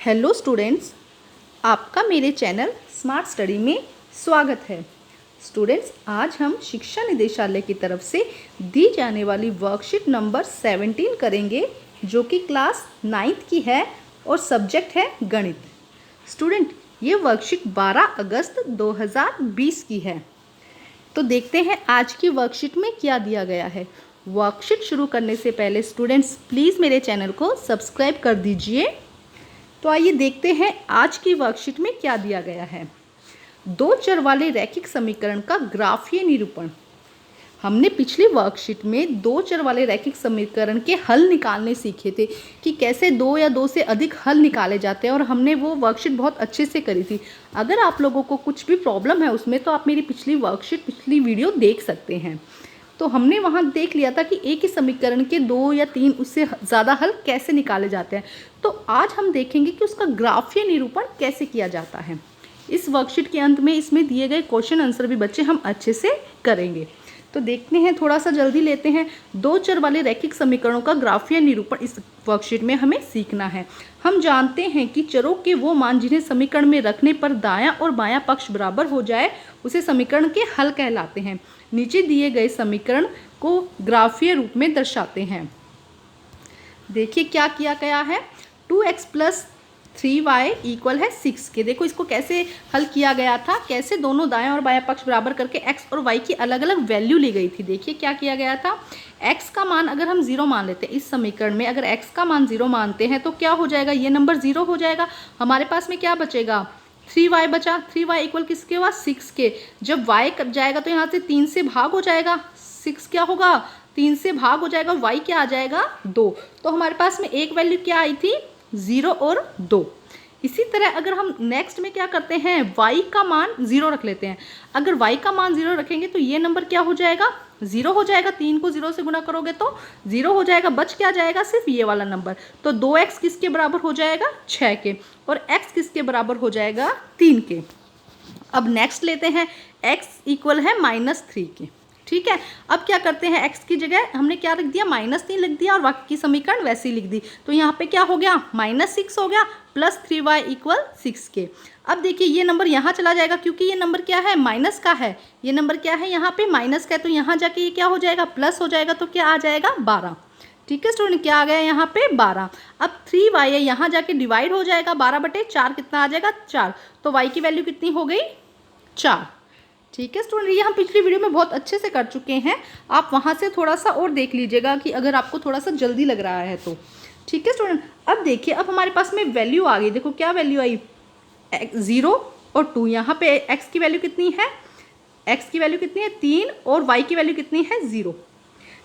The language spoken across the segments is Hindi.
हेलो स्टूडेंट्स, आपका मेरे चैनल स्मार्ट स्टडी में स्वागत है। स्टूडेंट्स, आज हम शिक्षा निदेशालय की तरफ से दी जाने वाली वर्कशीट नंबर 17 करेंगे, जो कि क्लास 9th की है और सब्जेक्ट है गणित। स्टूडेंट, ये वर्कशीट 12 अगस्त 2020 की है। तो देखते हैं आज की वर्कशीट में क्या दिया गया है। वर्कशीट शुरू करने से पहले स्टूडेंट्स प्लीज़ मेरे चैनल को सब्सक्राइब कर दीजिए। तो आइए देखते हैं आज की वर्कशीट में क्या दिया गया है। दो चर वाले रैखिक समीकरण का ग्राफीय निरूपण। हमने पिछली वर्कशीट में दो चर वाले रैखिक समीकरण के हल निकालने सीखे थे कि कैसे दो या दो से अधिक हल निकाले जाते हैं, और हमने वो वर्कशीट बहुत अच्छे से करी थी। अगर आप लोगों को कुछ भी प्रॉब्लम है उसमें तो आप मेरी पिछली वीडियो देख सकते हैं। तो हमने वहाँ देख लिया था कि एक ही समीकरण के दो या तीन उससे ज़्यादा हल कैसे निकाले जाते हैं। तो आज हम देखेंगे कि उसका ग्राफीय निरूपण कैसे किया जाता है। इस वर्कशीट के अंत में इसमें दिए गए क्वेश्चन आंसर भी बच्चे हम अच्छे से करेंगे। तो देखते हैं, थोड़ा सा जल्दी लेते हैं। दो चर वाले रैखिक समीकरणों का ग्राफीय निरूपण इस वर्कशीट में हमें सीखना है। हम जानते हैं कि चरों के वो मान जिन्हें समीकरण में रखने पर दायां और बायां पक्ष बराबर हो जाए उसे समीकरण के हल कहलाते हैं। नीचे दिए गए समीकरण को ग्राफीय रूप में दर्शाते हैं। देखिए क्या किया गया है। 2x + 3y = 6 के। देखो इसको कैसे हल किया गया था, कैसे दोनों दायां और बायां पक्ष बराबर करके x और y की अलग अलग वैल्यू ली गई थी। देखिए क्या किया गया था। x का मान अगर हम 0 मान लेते हैं, इस समीकरण में अगर x का मान 0 मानते हैं तो क्या हो जाएगा, ये नंबर 0 हो जाएगा। हमारे पास में क्या बचेगा, 3y बचा। 3y = किसके हुआ, 6 के। जब y कब जाएगा तो यहाँ से 3 से भाग हो जाएगा, 6 क्या होगा, 3 से भाग हो जाएगा, y क्या आ जाएगा, 2। तो हमारे पास में एक वैल्यू क्या आई थी, 0 और 2। इसी तरह अगर हम नेक्स्ट में क्या करते हैं, y का मान 0 रख लेते हैं। अगर y का मान 0 रखेंगे तो ये नंबर क्या हो जाएगा, 0 हो जाएगा। 3 को 0 से गुणा करोगे तो 0 हो जाएगा, बच क्या जाएगा, सिर्फ ये वाला नंबर। तो 2x किसके बराबर हो जाएगा, 6 के, और x किसके बराबर हो जाएगा, 3 के। अब नेक्स्ट लेते हैं, x = -3 के। ठीक है, अब क्या करते हैं, x की जगह हमने क्या लिख दिया, -3 लिख दिया, और बाकी की समीकरण वैसे ही लिख दी। तो यहाँ पे क्या हो गया, -6 हो गया, + 3y = 6 के। अब देखिए ये नंबर यहाँ चला जाएगा, क्योंकि ये नंबर क्या है, माइनस का है। ये नंबर क्या है, यहाँ पे माइनस का है, तो यहाँ जाके ये क्या हो जाएगा, प्लस हो जाएगा। तो क्या आ जाएगा, 12। ठीक है स्टूडेंट, क्या आ गया यहाँ पे, 12। अब 3y है, यहाँ जाके डिवाइड हो जाएगा, 12/4 कितना आ जाएगा, 4। तो y की वैल्यू कितनी हो गई, 4। ठीक है स्टूडेंट, ये हम पिछली वीडियो में बहुत अच्छे से कर चुके हैं। आप वहाँ से थोड़ा सा और देख लीजिएगा कि अगर आपको थोड़ा सा जल्दी लग रहा है तो। ठीक है स्टूडेंट, अब देखिए, अब हमारे पास में वैल्यू आ गई। देखो क्या वैल्यू आई, 0 और 2। यहाँ पे x की वैल्यू कितनी है, x की वैल्यू कितनी है, 3, और y की वैल्यू कितनी है, 0।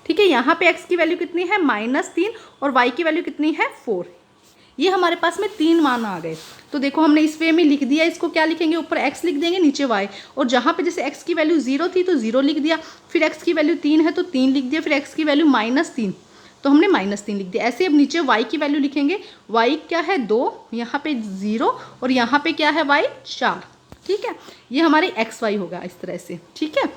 ठीक है, यहाँ पे x की वैल्यू कितनी है, -3, और y की वैल्यू कितनी है, 4। ये हमारे पास में 3 मान आ गए। तो देखो हमने इस वे में लिख दिया। इसको क्या लिखेंगे, ऊपर x लिख देंगे, नीचे y। और जहाँ पे जैसे x की वैल्यू 0 थी तो 0 लिख दिया, फिर x की वैल्यू 3 है तो 3 लिख दिया, फिर x की वैल्यू -3 तो हमने -3 लिख दिया। ऐसे अब नीचे y की वैल्यू लिखेंगे। y क्या है, 2, यहाँ पे 0, और यहाँ पे क्या है, y 4। ठीक है, ये हमारे xy होगा इस तरह से। ठीक है,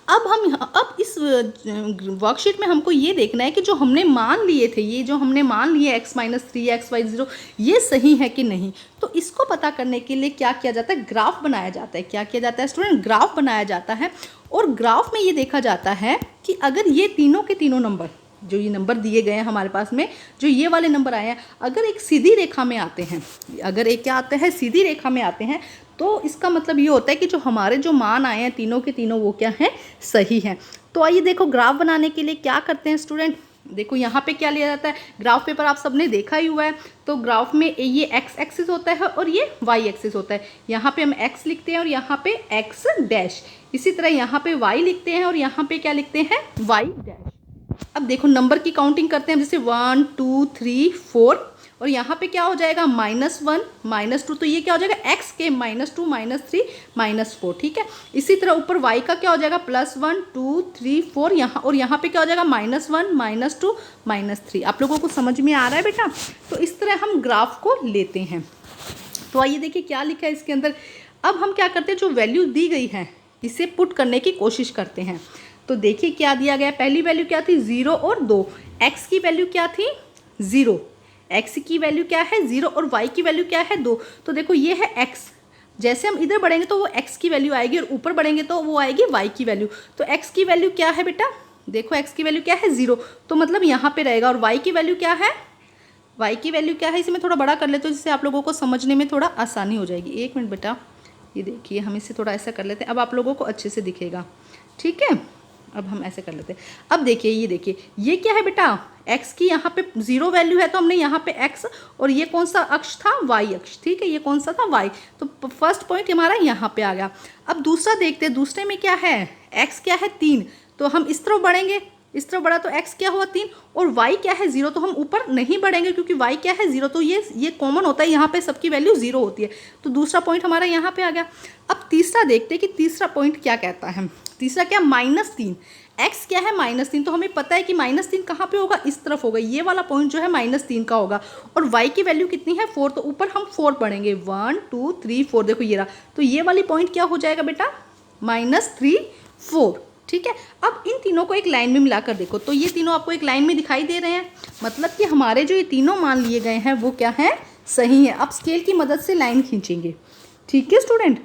अब इस वर्कशीट में हमको ये देखना है कि जो हमने मान लिए थे, ये जो हमने मान लिए x - 3 x y 0, ये सही है कि नहीं। तो इसको पता करने के लिए क्या किया जाता है, ग्राफ बनाया जाता है। क्या किया जाता है स्टूडेंट, ग्राफ बनाया जाता है। और ग्राफ में ये देखा जाता है कि अगर ये तीनों के तीनों नंबर, जो ये नंबर दिए गए हैं हमारे पास में, जो ये वाले नंबर आए हैं, अगर एक सीधी रेखा में आते हैं, अगर एक क्या आते हैं, सीधी रेखा में आते हैं, तो इसका मतलब ये होता है कि जो हमारे जो मान आए हैं तीनों के तीनों, वो क्या है, सही हैं। तो आइए देखो, ग्राफ बनाने के लिए क्या करते हैं स्टूडेंट। देखो यहाँ पे क्या लिया जाता है, ग्राफ पेपर आप सबने देखा ही हुआ है। तो ग्राफ में ये x एक्सिस होता है और ये y एक्सिस होता है। यहाँ पे हम x लिखते हैं और यहाँ पे x'। इसी तरह यहाँ पे y लिखते हैं और यहाँ पे क्या लिखते हैं, y'। अब देखो नंबर की काउंटिंग करते हैं, जैसे 1 2 3 4, और यहाँ पे क्या हो जाएगा, -1 -2। तो ये क्या हो जाएगा, x के -2 -3 -4। ठीक है, इसी तरह ऊपर y का क्या हो जाएगा, +1 2 3 4 यहाँ, और यहाँ पे क्या हो जाएगा, -1 -2 -3। आप लोगों को समझ में आ रहा है बेटा। तो इस तरह हम ग्राफ को लेते हैं। तो आइए देखिए क्या लिखा है इसके अंदर। अब हम क्या करते हैं, जो वैल्यू दी गई है इसे पुट करने की कोशिश करते हैं। तो देखिए क्या दिया गया, पहली वैल्यू क्या थी, 0 और 2। x की वैल्यू क्या थी, 0, एक्स की वैल्यू क्या है 0 और वाई की वैल्यू क्या है 2। तो देखो ये है एक्स, जैसे हम इधर बढ़ेंगे तो वो एक्स की वैल्यू आएगी और ऊपर बढ़ेंगे तो वो आएगी वाई की वैल्यू। तो एक्स की वैल्यू क्या है बेटा, देखो एक्स की वैल्यू क्या है 0, तो मतलब यहाँ पे रहेगा। और वाई की वैल्यू क्या है, वाई की वैल्यू क्या है, इसे मैं थोड़ा बड़ा कर लेता हूँ जिससे आप लोगों को समझने में थोड़ा आसानी हो जाएगी। एक मिनट बेटा, ये देखिए हम इसे थोड़ा ऐसा कर लेते हैं, अब आप लोगों को अच्छे से दिखेगा, ठीक है। अब हम ऐसे कर लेते हैं। अब देखिए ये देखिए ये क्या है बेटा, x की यहाँ पे 0 वैल्यू है तो हमने यहाँ पे x, और ये कौन सा अक्ष था, y अक्ष, ठीक है, ये कौन सा था y। तो फर्स्ट पॉइंट हमारा यहाँ पे आ गया। अब दूसरा देखते हैं, दूसरे में क्या है, x क्या है 3, तो हम इस तरफ बढ़ेंगे, इस तरफ बढ़ा तो x क्या हुआ 3, और y क्या है 0, तो हम ऊपर नहीं बढ़ेंगे क्योंकि y क्या है 0, तो ये कॉमन होता है, यहाँ पे सबकी वैल्यू 0 होती है। तो दूसरा पॉइंट हमारा यहाँ पे आ गया। अब तीसरा देखते हैं कि तीसरा पॉइंट क्या कहता है। तीसरा क्या, -3, x क्या है -3, तो हमें पता है कि -3 कहाँ पे होगा, इस तरफ होगा, ये वाला पॉइंट जो है -3 का होगा। और y की वैल्यू कितनी है 4, तो ऊपर हम 4 पढ़ेंगे, 1 2 3 4, देखो ये रहा, तो ये वाली पॉइंट क्या हो जाएगा बेटा, -3 4, ठीक है। अब इन तीनों को एक लाइन में मिलाकर देखो, तो ये तीनों आपको एक लाइन में दिखाई दे रहे हैं, मतलब कि हमारे जो ये तीनों मान लिए गए हैं वो क्या है, सही है। अब स्केल की मदद से लाइन खींचेंगे, ठीक है स्टूडेंट।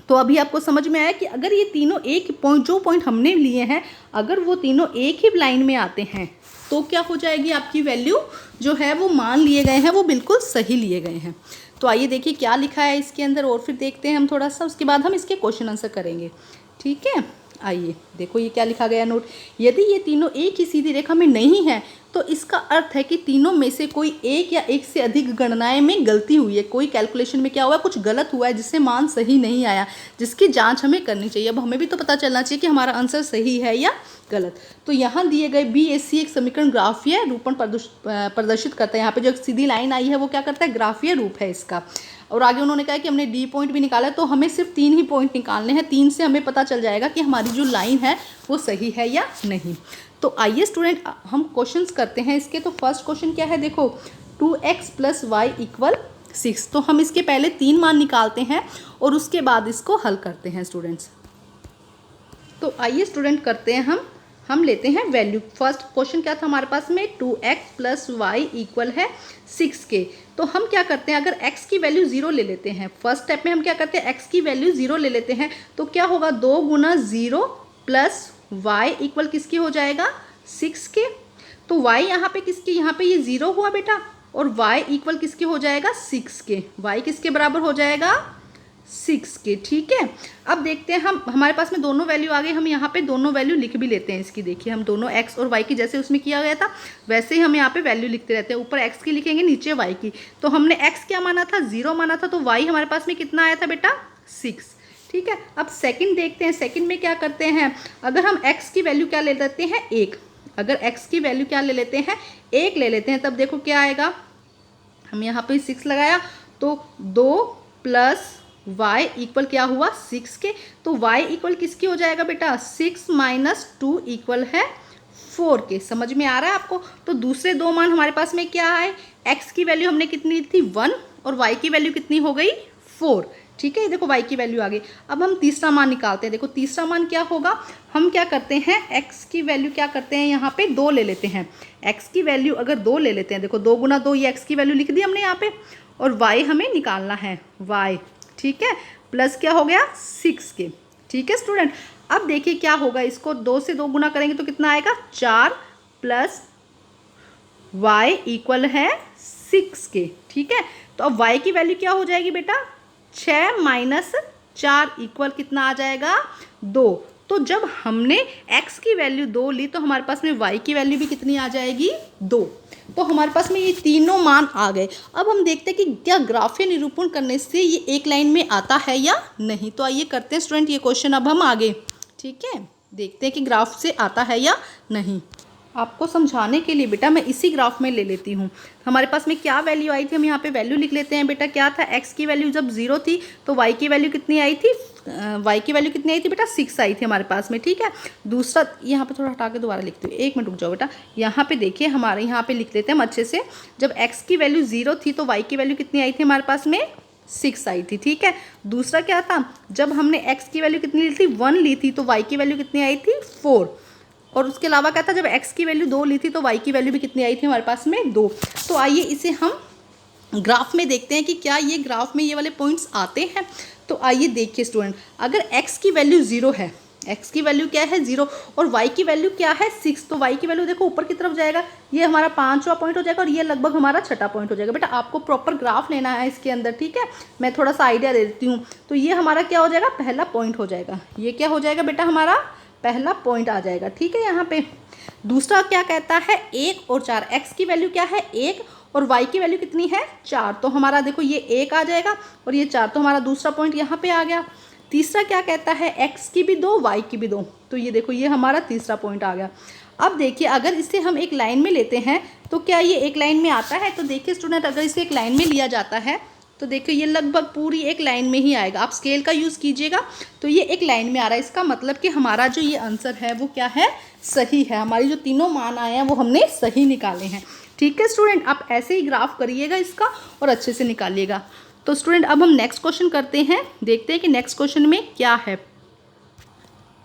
तो अभी आपको समझ में आया कि अगर ये तीनों एक पॉइंट, जो पॉइंट हमने लिए हैं, अगर वो तीनों एक ही लाइन में आते हैं तो क्या हो जाएगी, आपकी वैल्यू जो है वो मान लिए गए हैं वो बिल्कुल सही लिए गए हैं। तो आइए देखिए क्या लिखा है इसके अंदर, और फिर देखते हैं हम थोड़ा सा, उसके बाद हम इसके क्वेश्चन आंसर करेंगे, ठीक है। आइए देखो ये क्या लिखा गया नोट, यदि ये तीनों एक ही सीधी रेखा में नहीं है तो इसका अर्थ है कि तीनों में से कोई एक या एक से अधिक गणनाएं में गलती हुई है, कोई कैलकुलेशन में क्या हुआ है, कुछ गलत हुआ है जिससे मान सही नहीं आया, जिसकी जांच हमें करनी चाहिए। अब हमें भी तो पता चलना चाहिए कि हमारा आंसर सही है या गलत। तो यहाँ दिए गए BAC एक समीकरण ग्राफीय रूपण प्रदर्शित करता है। यहाँ पे जो सीधी लाइन आई है वो क्या करता है, ग्राफीय रूप है इसका। और आगे उन्होंने कहा कि हमने D पॉइंट भी निकाला है, तो हमें सिर्फ 3 ही पॉइंट निकालने हैं, 3 से हमें पता चल जाएगा कि हमारी जो लाइन है वो सही है या नहीं। तो आइए स्टूडेंट हम क्वेश्चंस करते हैं इसके। तो फर्स्ट क्वेश्चन क्या है, देखो 2x + y = 6, तो हम इसके पहले 3 मान निकालते हैं और उसके बाद इसको हल करते हैं स्टूडेंट्स। तो आइए स्टूडेंट करते हैं हम लेते हैं वैल्यू। फर्स्ट क्वेश्चन क्या था हमारे पास में, 2x + y = 6 के। तो हम क्या करते हैं, अगर x की वैल्यू 0 ले लेते हैं, फर्स्ट स्टेप में हम क्या करते हैं, x की वैल्यू 0 ले लेते हैं, तो क्या होगा 2 × 0 + y = किसके हो जाएगा 6 के। तो y यहाँ पे किसके, यहाँ पे ये 0 हुआ बेटा, और y = किसके हो जाएगा 6 के, y किसके बराबर हो जाएगा 6 के, ठीक है। अब देखते हैं हम, हमारे पास में दोनों वैल्यू आ गई, हम यहाँ पे दोनों वैल्यू लिख भी लेते हैं इसकी। देखिए हम दोनों x और y की जैसे उसमें किया गया था वैसे ही हम यहाँ पे वैल्यू लिखते रहते हैं, ऊपर x की लिखेंगे नीचे y की। तो हमने x क्या माना था 0 माना था, तो y हमारे पास में कितना आया था बेटा 6, ठीक है। अब सेकंड देखते हैं, सेकंड में क्या करते हैं, अगर हम x की वैल्यू क्या ले लेते हैं 1, अगर x की वैल्यू क्या ले लेते हैं 1 ले लेते हैं, तब देखो क्या आएगा, हम यहाँ पे 6 लगाया तो 2 + y = क्या हुआ 6 के। तो y = किसकी हो जाएगा बेटा 6 - 2 = 4 के। समझ में आ रहा है आपको। तो दूसरे दो मान हमारे पास में क्या आए, x की वैल्यू हमने कितनी ली थी 1 और y की वैल्यू कितनी हो गई 4, ठीक है। देखो y की वैल्यू आ गई। अब हम तीसरा मान निकालते हैं। देखो तीसरा मान क्या होगा, हम क्या करते हैं x की वैल्यू क्या करते हैं, यहाँ पे 2 ले लेते हैं। x की वैल्यू अगर 2 ले लेते हैं, देखो 2 × 2 ये x की वैल्यू लिख दी हमने यहाँ पे, और y हमें निकालना है y, ठीक है, प्लस क्या हो गया 6 के, ठीक है स्टूडेंट। अब देखिए क्या होगा, इसको 2 से 2 गुना करेंगे तो कितना आएगा 4 + y = 6 के, ठीक है। तो अब y की वैल्यू क्या हो जाएगी बेटा 6 - 4 = कितना आ जाएगा 2। तो जब हमने x की वैल्यू 2 ली तो हमारे पास में y की वैल्यू भी कितनी आ जाएगी 2। तो हमारे पास में ये तीनों मान आ गए। अब हम देखते हैं कि क्या ग्राफीय निरूपण करने से ये एक लाइन में आता है या नहीं। तो आइए करते हैं स्टूडेंट ये क्वेश्चन अब हम आगे, ठीक है, देखते हैं कि ग्राफ से आता है या नहीं। आपको समझाने के लिए बेटा मैं इसी ग्राफ में ले लेती हूँ। हमारे पास में क्या वैल्यू आई थी, हम यहाँ पे वैल्यू लिख लेते हैं बेटा। क्या था, x की वैल्यू जब 0 थी तो y की वैल्यू कितनी आई थी, y की वैल्यू कितनी आई थी बेटा 6 आई थी हमारे पास में, ठीक है। दूसरा यहाँ पे थोड़ा हटा के दोबारा लिखते हुए, एक मिनट रुक जाओ बेटा। यहाँ पे देखिए हमारे यहाँ पे लिख लेते हैं हम अच्छे से। जब x की वैल्यू 0 थी तो y की वैल्यू कितनी आई थी हमारे पास में 6 आई थी, ठीक है। दूसरा क्या था, जब हमने x की वैल्यू कितनी ली थी 1 ली थी तो y की वैल्यू कितनी आई थी 4, और उसके अलावा क्या था, जब x की वैल्यू 2 ली थी तो y की वैल्यू भी कितनी आई थी हमारे पास में 2। तो आइए इसे हम ग्राफ में देखते हैं कि क्या ये ग्राफ में ये वाले पॉइंट्स आते हैं। तो आइए देखिए स्टूडेंट, अगर x की वैल्यू 0 है, x की वैल्यू क्या है 0 और y की वैल्यू क्या है 6, तो y की वैल्यू देखो ऊपर की तरफ जाएगा, ये हमारा 5वां पॉइंट हो जाएगा और ये लगभग हमारा 6ठा पॉइंट हो जाएगा। बेटा आपको प्रॉपर ग्राफ लेना है इसके अंदर, ठीक है, मैं थोड़ा सा आइडिया दे देती हूँ। तो ये हमारा क्या हो जाएगा, पहला पॉइंट हो जाएगा, ये क्या हो जाएगा बेटा, हमारा पहला पॉइंट आ जाएगा, ठीक है। यहाँ पे दूसरा क्या कहता है 1 और 4, x की वैल्यू क्या है 1 और y की वैल्यू कितनी है 4, तो हमारा देखो ये 1 आ जाएगा और ये 4, तो हमारा दूसरा पॉइंट यहाँ पे आ गया। तीसरा क्या कहता है x की भी 2 y की भी 2, तो ये देखो ये हमारा तीसरा पॉइंट आ गया। अब देखिए अगर इसे हम एक लाइन में लेते हैं तो क्या ये एक लाइन में आता है, तो देखिए स्टूडेंट अगर इसे एक लाइन में लिया जाता है तो देखिए ये लगभग पूरी एक लाइन में ही आएगा। आप स्केल का यूज़ कीजिएगा तो ये एक लाइन में आ रहा है, इसका मतलब कि हमारा जो ये आंसर है वो क्या है, सही है। हमारी जो तीनों मान आए हैं वो हमने सही निकाले हैं, ठीक है स्टूडेंट। आप ऐसे ही ग्राफ करिएगा इसका और अच्छे से निकालिएगा। तो स्टूडेंट अब हम नेक्स्ट क्वेश्चन करते हैं, देखते हैं कि नेक्स्ट क्वेश्चन में क्या है।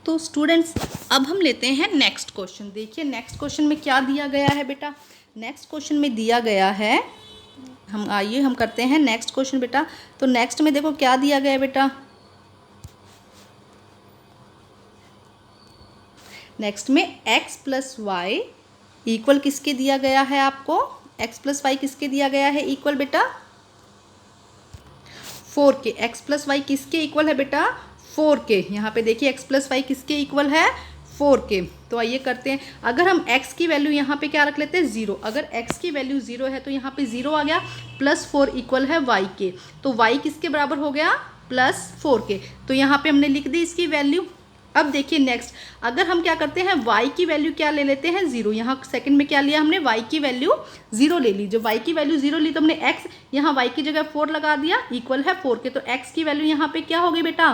तो स्टूडेंट्स अब हम लेते हैं नेक्स्ट क्वेश्चन। देखिए नेक्स्ट क्वेश्चन में क्या दिया गया है बेटा, नेक्स्ट क्वेश्चन में दिया गया है, हम करते हैं नेक्स्ट क्वेश्चन बेटा। तो नेक्स्ट में देखो क्या दिया गया है बेटा, नेक्स्ट में x प्लस वाई इक्वल किसके दिया गया है आपको, x प्लस वाई किसके दिया गया है इक्वल बेटा 4 के। x प्लस वाई किसके इक्वल है बेटा 4 के। यहाँ पे देखिए x प्लस वाई किसके इक्वल है 4 के। तो आइए करते हैं, अगर हम x की वैल्यू यहाँ पे क्या रख लेते हैं 0, अगर x की वैल्यू 0 है तो यहाँ पे 0 आ गया, प्लस 4 इक्वल है y के, तो y किसके बराबर हो गया प्लस 4 के, तो यहाँ पे हमने लिख दी इसकी वैल्यू। अब देखिए नेक्स्ट, अगर हम क्या करते हैं y की वैल्यू क्या ले लेते हैं 0, यहाँ सेकंड में क्या लिया हमने y की वैल्यू 0 ले ली। जब y की वैल्यू 0 ली तो हमने x यहाँ y की जगह 4 लगा दिया, इक्वल है 4 के, तो x की वैल्यू यहाँ पे क्या हो गई बेटा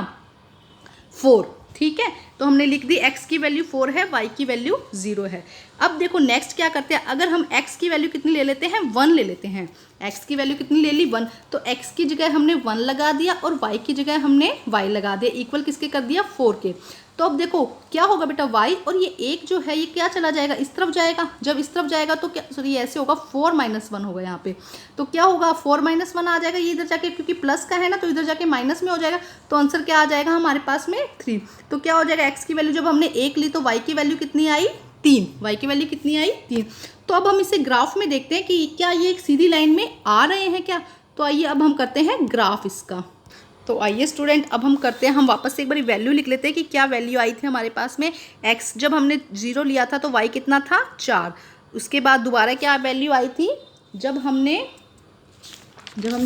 4, ठीक है। तो हमने लिख दी x की वैल्यू 4 है, y की वैल्यू 0 है। अब देखो नेक्स्ट क्या करते हैं, अगर हम x की वैल्यू कितनी ले लेते हैं 1 ले लेते हैं, x की वैल्यू कितनी ले ली 1, तो x की जगह हमने 1 लगा दिया और y की जगह हमने y लगा दिया, इक्वल किसके कर दिया 4 के। तो अब देखो क्या होगा बेटा y और ये एक जो है ये क्या चला जाएगा इस तरफ जाएगा, जब इस तरफ जाएगा तो क्या सॉरी ऐसे होगा 4 माइनस 1 होगा यहाँ पे, तो क्या होगा 4 माइनस 1 आ जाएगा, ये इधर जाके क्योंकि प्लस का है ना तो इधर जाके माइनस में हो जाएगा, तो आंसर क्या आ जाएगा हमारे पास में 3। तो क्या हो जाएगा x की वैल्यू जब हमने 1 ली तो y की वैल्यू कितनी आई 3, y की वैल्यू कितनी आई 3। तो अब हम इसे ग्राफ में देखते हैं कि क्या ये एक सीधी लाइन में आ रहे हैं क्या। तो आइए अब हम करते हैं ग्राफ इसका। तो आइए स्टूडेंट अब हम करते हैं, हम वापस से एक बार वैल्यू लिख लेते हैं कि क्या वैल्यू आई थी हमारे पास में। x जब हमने 0 लिया था तो y कितना था 4, उसके बाद दोबारा क्या वैल्यू आई थी जब हमने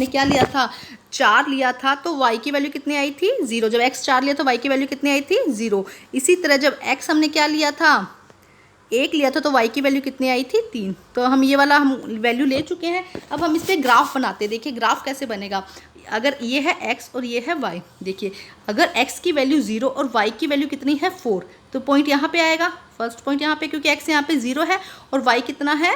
क्या लिया था 4 लिया था तो y की वैल्यू कितनी आई थी 0, जब x 4 लिया तो y की वैल्यू कितनी आई थी 0। इसी तरह जब x हमने क्या लिया था 1 लिया था तो y की वैल्यू कितनी आई थी 3। तो हम ये वाला हम वैल्यू ले चुके हैं। अब हम इस पर ग्राफ बनाते हैं, देखिए ग्राफ कैसे बनेगा। अगर ये है x और ये है y, देखिए अगर x की वैल्यू 0 और y की वैल्यू कितनी है 4, तो पॉइंट यहाँ पे आएगा, फर्स्ट पॉइंट यहाँ पे, क्योंकि x यहाँ पे 0 है और y कितना है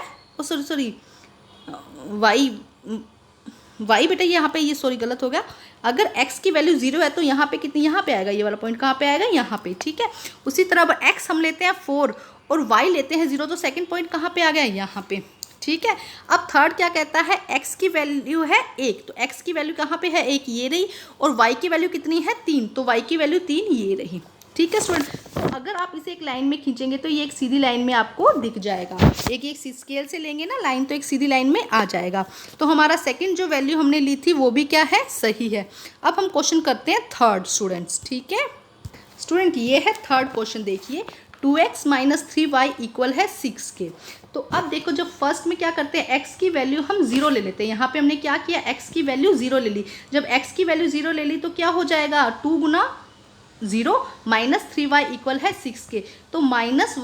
y बेटा यहाँ पे ये सॉरी गलत हो गया, अगर x की वैल्यू 0 है तो यहाँ पे कितनी, यहाँ पे आएगा, ये वाला पॉइंट कहाँ पे आएगा यहाँ पे, ठीक है। उसी तरह अब x हम लेते हैं 4 और y लेते हैं 0, तो सेकंड पॉइंट कहाँ पे आ गया यहाँ पे, ठीक है। अब थर्ड क्या कहता है x की वैल्यू है 1, तो x की वैल्यू कहाँ पे है 1 ये रही, और y की वैल्यू कितनी है 3, तो y की वैल्यू 3 ये रही, ठीक है स्टूडेंट। तो अगर आप इसे एक लाइन में खींचेंगे तो ये एक सीधी लाइन में आपको दिख जाएगा, एक स्केल से लेंगे ना लाइन तो एक सीधी लाइन में आ जाएगा। तो हमारा सेकंड जो वैल्यू हमने ली थी वो भी क्या है सही है। अब हम क्वेश्चन करते हैं थर्ड स्टूडेंट्स, ठीक है स्टूडेंट। ये है थर्ड क्वेश्चन, देखिए 2x माइनस 3y इक्वल है 6 के। तो अब देखो जब फर्स्ट में क्या करते हैं x की वैल्यू हम 0 ले लेते हैं, यहाँ पे हमने क्या किया x की वैल्यू 0 ले ली, जब x की वैल्यू 0 ले ली तो क्या हो जाएगा 2 गुना 0 माइनस 3y इक्वल है 6 के, तो माइनस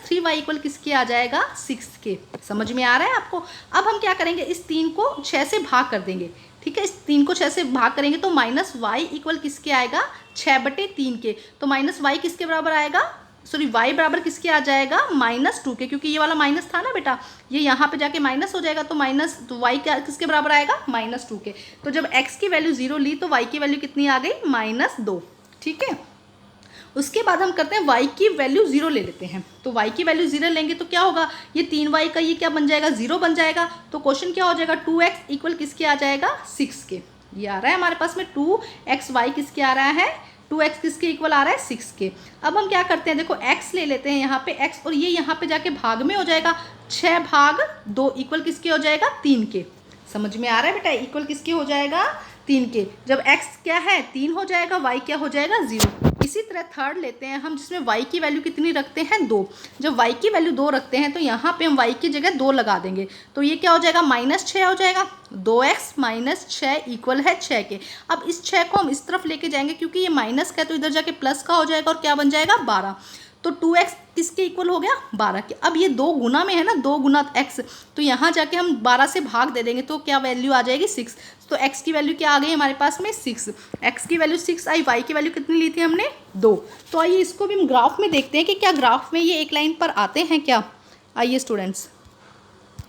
3y इक्वल किसके आ जाएगा 6 के। समझ में आ रहा है आपको। अब हम क्या करेंगे इस 3 को 6 से भाग कर देंगे, ठीक है, इस 3 को 6 से भाग करेंगे तो माइनस y इक्वल किसके आएगा 6/3 के, तो माइनस y किसके बराबर आएगा सॉरी y बराबर किसके आ जाएगा -2 के, क्योंकि ये वाला माइनस था ना बेटा, ये यहाँ पे जाके माइनस हो जाएगा, तो y क्या किसके बराबर आएगा -2 के। तो जब x की वैल्यू 0 ली तो y की वैल्यू कितनी आ गई -2, ठीक है। उसके बाद हम करते हैं y की वैल्यू 0 ले लेते हैं। तो y की वैल्यू 0 लेंगे तो क्या होगा, ये 3y का ये क्या बन जाएगा, 0 बन जाएगा। तो क्वेश्चन क्या हो जाएगा, 2x इक्वल किसके आ जाएगा, 6 के। ये आ रहा है हमारे पास में 2xy किसके आ रहा है, 2x किसके इक्वल आ रहा है, 6 के। अब हम क्या करते हैं, देखो x ले लेते हैं यहाँ पे x, और ये यहाँ पे जाके भाग में हो जाएगा, 6 भाग 2 इक्वल किसके हो जाएगा, 3 के। समझ में आ रहा है बेटा, इक्वल किसके हो जाएगा, 3 के। जब x क्या है 3 हो जाएगा, y क्या हो जाएगा 0। इसी तरह थर्ड लेते हैं हम, जिसमें y की वैल्यू कितनी रखते हैं, 2। जब y की वैल्यू 2 रखते हैं तो यहाँ पे हम y की जगह 2 लगा देंगे, तो ये क्या हो जाएगा, -6 हो जाएगा। 2x - 6 इक्वल है 6 के। अब इस 6 को हम इस तरफ लेके जाएंगे, क्योंकि ये माइनस का है तो इधर जाके प्लस का हो जाएगा, और क्या बन जाएगा, 12। तो 2x किसके इक्वल हो गया, 12 के। अब ये 2 गुना में है ना, 2 गुना x, तो यहाँ जाके हम 12 से भाग दे देंगे, तो क्या वैल्यू आ जाएगी, 6। तो x की वैल्यू क्या आ गई हमारे पास में, 6। x की वैल्यू 6 आई, y की वैल्यू कितनी ली थी हमने, 2। तो आइए इसको भी हम ग्राफ में देखते हैं कि क्या ग्राफ में ये एक लाइन पर आते हैं क्या। आइए स्टूडेंट्स,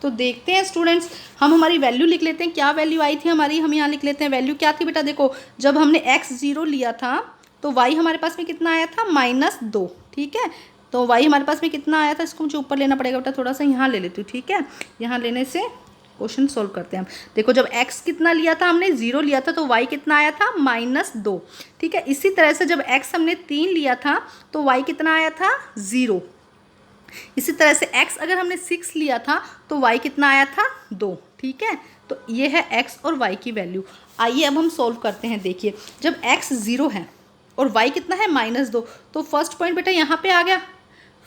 तो देखते हैं स्टूडेंट्स, हम हमारी वैल्यू लिख लेते हैं। क्या वैल्यू आई थी हमारी, हम यहाँ लिख लेते हैं। वैल्यू क्या थी बेटा, देखो जब हमने x 0 लिया था तो y हमारे पास में कितना आया था, -2। ठीक है, तो y हमारे पास में कितना आया था, इसको मुझे ऊपर लेना पड़ेगा बेटा, थोड़ा सा यहाँ ले लेती हूँ। ठीक है, यहाँ लेने से क्वेश्चन सोल्व करते हैं हम। देखो जब x कितना लिया था हमने, 0 लिया था, तो y कितना आया था, -2। ठीक है, इसी तरह से जब x हमने 3 लिया था तो y कितना आया था, 0। इसी तरह से x अगर हमने 6 लिया था तो y कितना आया था, 2। ठीक है, तो ये है x और y की वैल्यू। आइए अब हम सोल्व करते हैं। देखिए जब x 0 है और y कितना है, -2, तो फर्स्ट पॉइंट बेटा यहाँ पे आ गया।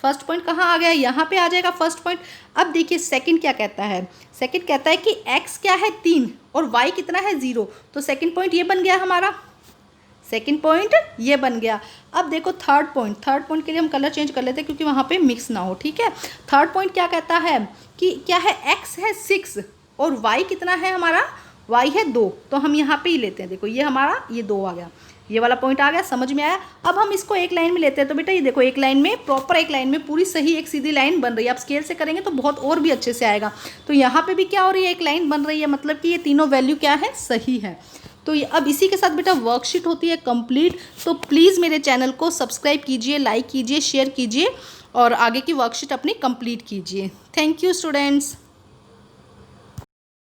फर्स्ट पॉइंट कहाँ आ गया, यहाँ पे आ जाएगा फर्स्ट पॉइंट। अब देखिए सेकंड क्या कहता है, सेकंड कहता है कि x क्या है 3 और y कितना है 0, तो सेकंड पॉइंट ये बन गया हमारा, सेकंड पॉइंट ये बन गया। अब देखो थर्ड पॉइंट के लिए हम कलर चेंज कर लेते हैं, क्योंकि वहाँ पे मिक्स ना हो। ठीक है, थर्ड पॉइंट क्या कहता है कि क्या है, x है 6 और y कितना है हमारा, y है 2, तो हम यहाँ पे ही लेते हैं। देखो ये हमारा ये 2 आ गया, ये वाला पॉइंट आ गया, समझ में आया। अब हम इसको एक लाइन में लेते हैं, तो बेटा ये देखो एक लाइन में, प्रॉपर एक लाइन में पूरी सही एक सीधी लाइन बन रही है। आप स्केल से करेंगे तो बहुत और भी अच्छे से आएगा। तो यहाँ पे भी क्या हो रही है, एक लाइन बन रही है, मतलब कि ये तीनों वैल्यू क्या है, सही है। तो ये अब इसी के साथ बेटा वर्कशीट होती है कंप्लीट। तो प्लीज़ मेरे चैनल को सब्सक्राइब कीजिए, लाइक कीजिए, शेयर कीजिए और आगे की वर्कशीट अपनी कंप्लीट कीजिए। Thank you students.